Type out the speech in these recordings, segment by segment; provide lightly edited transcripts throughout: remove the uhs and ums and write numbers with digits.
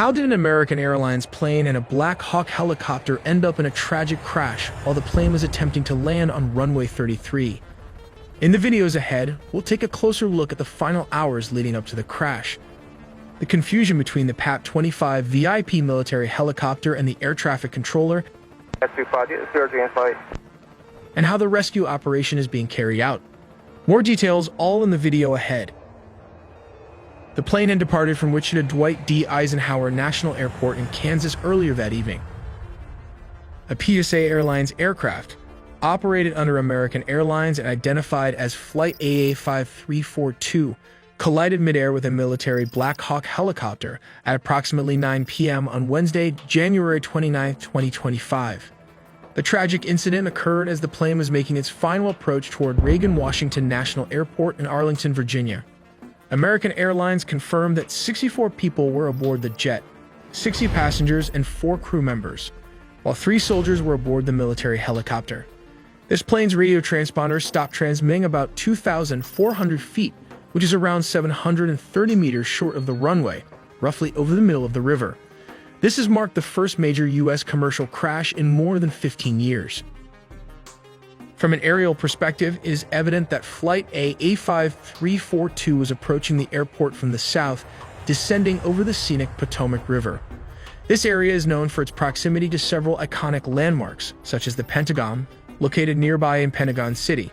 How did an American Airlines plane and a Black Hawk helicopter end up in a tragic crash while the plane was attempting to land on runway 33? In the videos ahead, we'll take a closer look at the final hours leading up to the crash, the confusion between the PAT-25 VIP military helicopter and the air traffic controller, and how the rescue operation is being carried out. More details all in the video ahead. The plane had departed from Wichita Dwight D. Eisenhower National Airport in Kansas earlier that evening. A PSA Airlines aircraft, operated under American Airlines and identified as Flight AA5342, collided midair with a military Black Hawk helicopter at approximately 9 p.m. on Wednesday, January 29, 2025. The tragic incident occurred as the plane was making its final approach toward Reagan Washington National Airport in Arlington, Virginia. American Airlines confirmed that 64 people were aboard the jet, 60 passengers and 4 crew members, while 3 soldiers were aboard the military helicopter. This plane's radio transponder stopped transmitting about 2,400 feet, which is around 730 meters short of the runway, roughly over the middle of the river. This has marked the first major U.S. commercial crash in more than 15 years. From an aerial perspective, it is evident that Flight AA5342 was approaching the airport from the south, descending over the scenic Potomac River. This area is known for its proximity to several iconic landmarks, such as the Pentagon, located nearby in Pentagon City.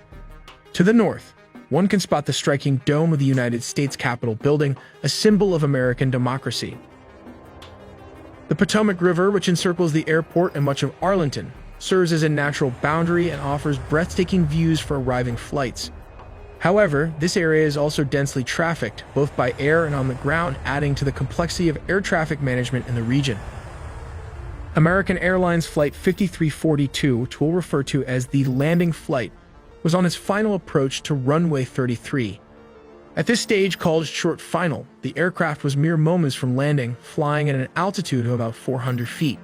To the north, one can spot the striking dome of the United States Capitol building, a symbol of American democracy. The Potomac River, which encircles the airport and much of Arlington, serves as a natural boundary and offers breathtaking views for arriving flights. However, this area is also densely trafficked, both by air and on the ground, adding to the complexity of air traffic management in the region. American Airlines Flight 5342, which we'll refer to as the landing flight, was on its final approach to runway 33. At this stage, called short final, the aircraft was mere moments from landing, flying at an altitude of about 400 feet.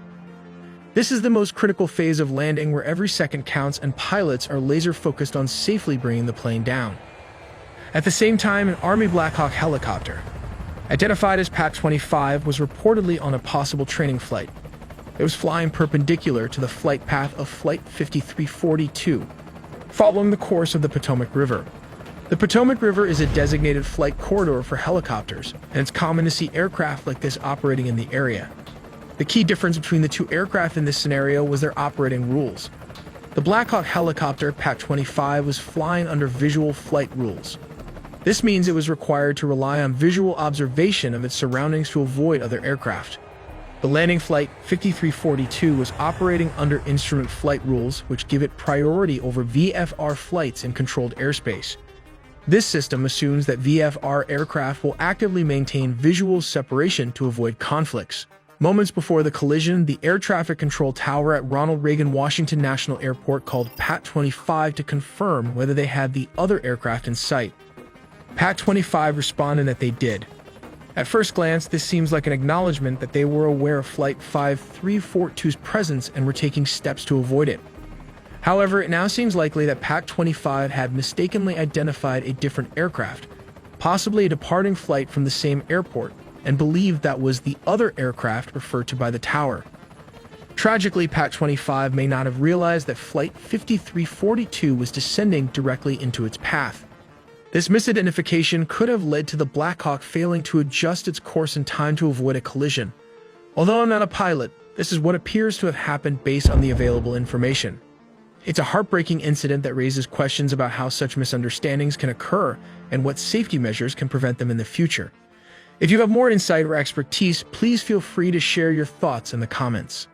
This is the most critical phase of landing, where every second counts and pilots are laser-focused on safely bringing the plane down. At the same time, an Army Black Hawk helicopter, identified as PAT-25, was reportedly on a possible training flight. It was flying perpendicular to the flight path of Flight 5342, following the course of the Potomac River. The Potomac River is a designated flight corridor for helicopters, and it's common to see aircraft like this operating in the area. The key difference between the two aircraft in this scenario was their operating rules. The Black Hawk helicopter, PAT-25, was flying under visual flight rules. This means it was required to rely on visual observation of its surroundings to avoid other aircraft. The landing Flight 5342 was operating under instrument flight rules, which give it priority over VFR flights in controlled airspace. This system assumes that VFR aircraft will actively maintain visual separation to avoid conflicts. Moments before the collision, the air traffic control tower at Ronald Reagan Washington National Airport called PAT-25 to confirm whether they had the other aircraft in sight. PAT-25 responded that they did. At first glance, this seems like an acknowledgement that they were aware of Flight 5342's presence and were taking steps to avoid it. However, it now seems likely that PAT-25 had mistakenly identified a different aircraft, possibly a departing flight from the same airport, and believed that was the other aircraft referred to by the tower. Tragically, PAT-25 may not have realized that Flight 5342 was descending directly into its path. This misidentification could have led to the Black Hawk failing to adjust its course in time to avoid a collision. Although I'm not a pilot, this is what appears to have happened based on the available information. It's a heartbreaking incident that raises questions about how such misunderstandings can occur and what safety measures can prevent them in the future. If you have more insight or expertise, please feel free to share your thoughts in the comments.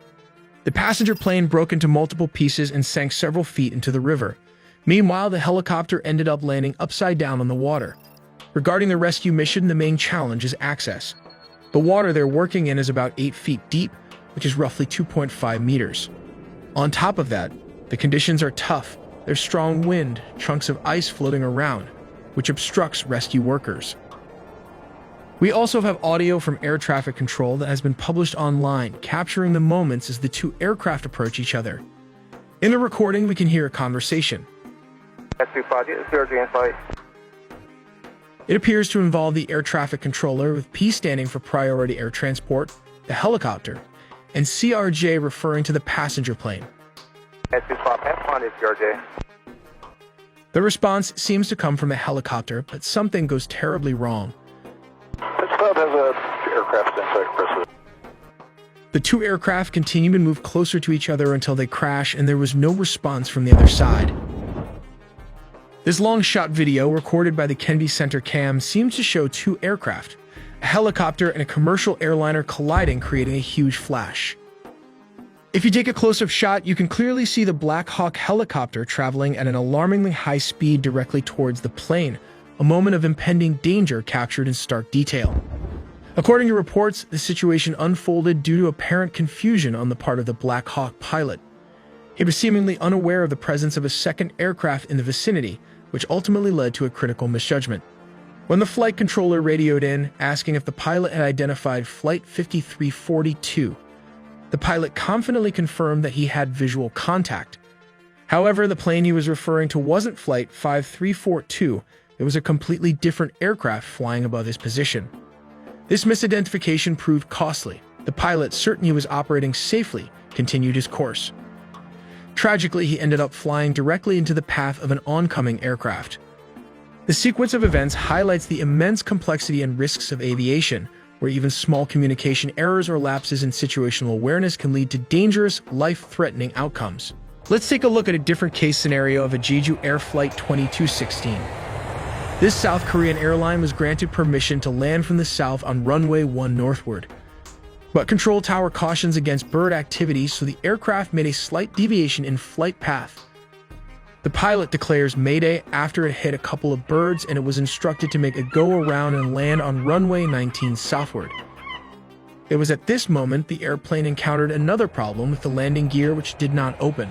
The passenger plane broke into multiple pieces and sank several feet into the river. Meanwhile, the helicopter ended up landing upside down on the water. Regarding the rescue mission, the main challenge is access. The water they're working in is about 8 feet deep, which is roughly 2.5 meters. On top of that, the conditions are tough. There's strong wind, chunks of ice floating around, which obstructs rescue workers. We also have audio from air traffic control that has been published online, capturing the moments as the two aircraft approach each other. In the recording, we can hear a conversation. It appears to involve the air traffic controller, with P standing for priority air transport, the helicopter, and CRJ referring to the passenger plane. The response seems to come from a helicopter, but something goes terribly wrong. This club has an aircraft inside, Chris. The two aircraft continue to move closer to each other until they crash, and there was no response from the other side. This long-shot video, recorded by the Kennedy Center Cam, seems to show two aircraft, a helicopter and a commercial airliner colliding, creating a huge flash. If you take a close-up shot, you can clearly see the Black Hawk helicopter traveling at an alarmingly high speed directly towards the plane, a moment of impending danger captured in stark detail. According to reports, the situation unfolded due to apparent confusion on the part of the Black Hawk pilot. He was seemingly unaware of the presence of a second aircraft in the vicinity, which ultimately led to a critical misjudgment. When the flight controller radioed in, asking if the pilot had identified Flight 5342, the pilot confidently confirmed that he had visual contact. However, the plane he was referring to wasn't Flight 5342, it was a completely different aircraft flying above his position. This misidentification proved costly. The pilot, certain he was operating safely, continued his course. Tragically, he ended up flying directly into the path of an oncoming aircraft. The sequence of events highlights the immense complexity and risks of aviation, where even small communication errors or lapses in situational awareness can lead to dangerous, life-threatening outcomes. Let's take a look at a different case scenario of a Jeju Air Flight 2216. This South Korean airline was granted permission to land from the south on runway 1 northward. But control tower cautions against bird activity, so the aircraft made a slight deviation in flight path. The pilot declares Mayday after it hit a couple of birds, and it was instructed to make a go-around and land on runway 19 southward. It was at this moment the airplane encountered another problem with the landing gear, which did not open.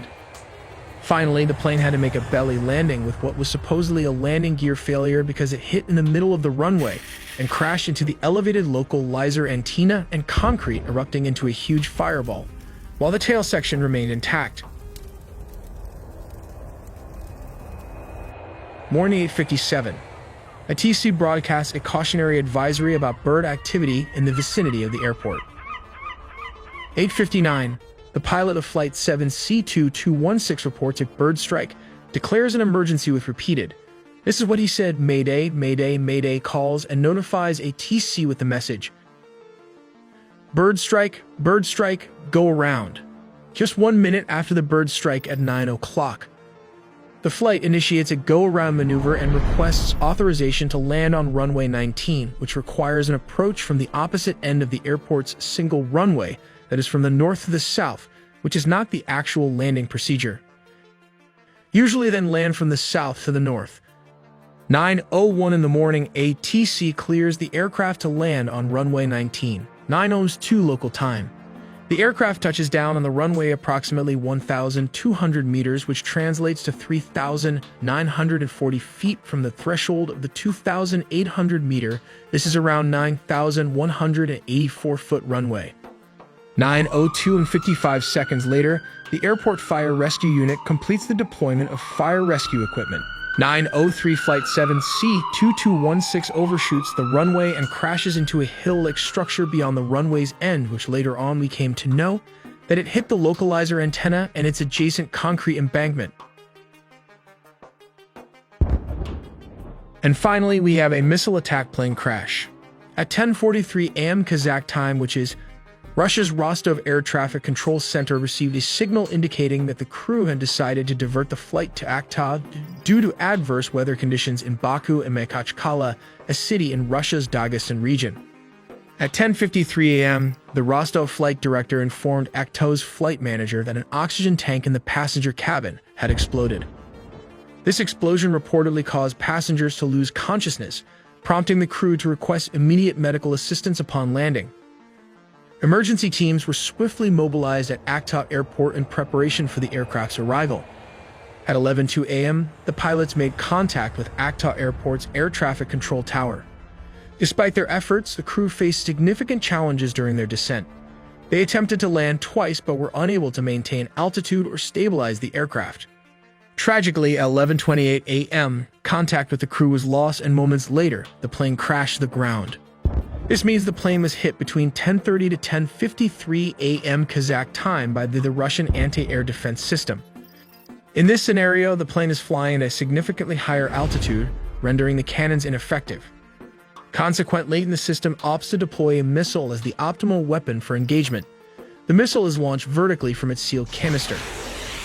Finally, the plane had to make a belly landing with what was supposedly a landing gear failure because it hit in the middle of the runway and crashed into the elevated localizer antenna and concrete, erupting into a huge fireball, while the tail section remained intact. Morning 8:57. A TC broadcasts a cautionary advisory about bird activity in the vicinity of the airport. 8:59. The pilot of Flight 7 C2216 reports a bird strike, declares an emergency with repeated. This is what he said: Mayday, Mayday, Mayday calls, and notifies a TC with the message: bird strike, go around. Just 1 minute after the bird strike at 9 o'clock. The flight initiates a go-around maneuver and requests authorization to land on runway 19, which requires an approach from the opposite end of the airport's single runway that is from the north to the south, which is not the actual landing procedure. Usually then land from the south to the north. 9:01 in the morning, a TC clears the aircraft to land on runway 19, 9:02 local time. The aircraft touches down on the runway approximately 1,200 meters, which translates to 3,940 feet from the threshold of the 2,800 meter. This is around 9,184-foot runway. 9:02 and 55 seconds later, the Airport Fire Rescue Unit completes the deployment of fire rescue equipment. 9:03 Flight 7 C2216 overshoots the runway and crashes into a hill-like structure beyond the runway's end, which later on we came to know that it hit the localizer antenna and its adjacent concrete embankment. And finally, we have a missile attack plane crash. At 10:43 a.m. Kazakh time, which is Russia's Rostov Air Traffic Control Center, received a signal indicating that the crew had decided to divert the flight to Aktau due to adverse weather conditions in Baku and Makhachkala, a city in Russia's Dagestan region. At 10:53 a.m., the Rostov flight director informed Aktau's flight manager that an oxygen tank in the passenger cabin had exploded. This explosion reportedly caused passengers to lose consciousness, prompting the crew to request immediate medical assistance upon landing. Emergency teams were swiftly mobilized at Aktau Airport in preparation for the aircraft's arrival. At 11:02 a.m., the pilots made contact with Aktau Airport's air traffic control tower. Despite their efforts, the crew faced significant challenges during their descent. They attempted to land twice but were unable to maintain altitude or stabilize the aircraft. Tragically, at 11:28 a.m., contact with the crew was lost, and moments later, the plane crashed to the ground. This means the plane was hit between 10:30 to 10:53 a.m. Kazakh time by the Russian anti-air defense system. In this scenario, the plane is flying at a significantly higher altitude, rendering the cannons ineffective. Consequently, the system opts to deploy a missile as the optimal weapon for engagement. The missile is launched vertically from its sealed canister.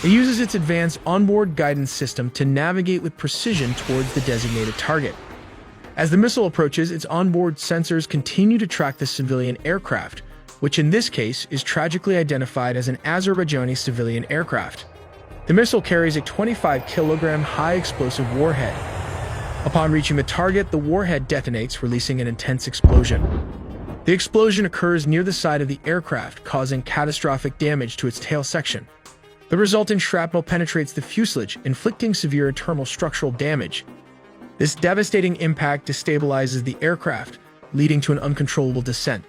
It uses its advanced onboard guidance system to navigate with precision towards the designated target. As the missile approaches, its onboard sensors continue to track the civilian aircraft, which in this case is tragically identified as an Azerbaijani civilian aircraft. The missile carries a 25-kilogram high-explosive warhead. Upon reaching the target, the warhead detonates, releasing an intense explosion. The explosion occurs near the side of the aircraft, causing catastrophic damage to its tail section. The resulting shrapnel penetrates the fuselage, inflicting severe internal structural damage. This devastating impact destabilizes the aircraft, leading to an uncontrollable descent.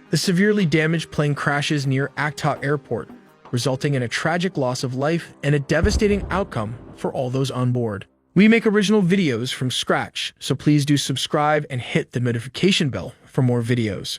The severely damaged plane crashes near Akta Airport, resulting in a tragic loss of life and a devastating outcome for all those on board. We make original videos from scratch, so please do subscribe and hit the notification bell for more videos.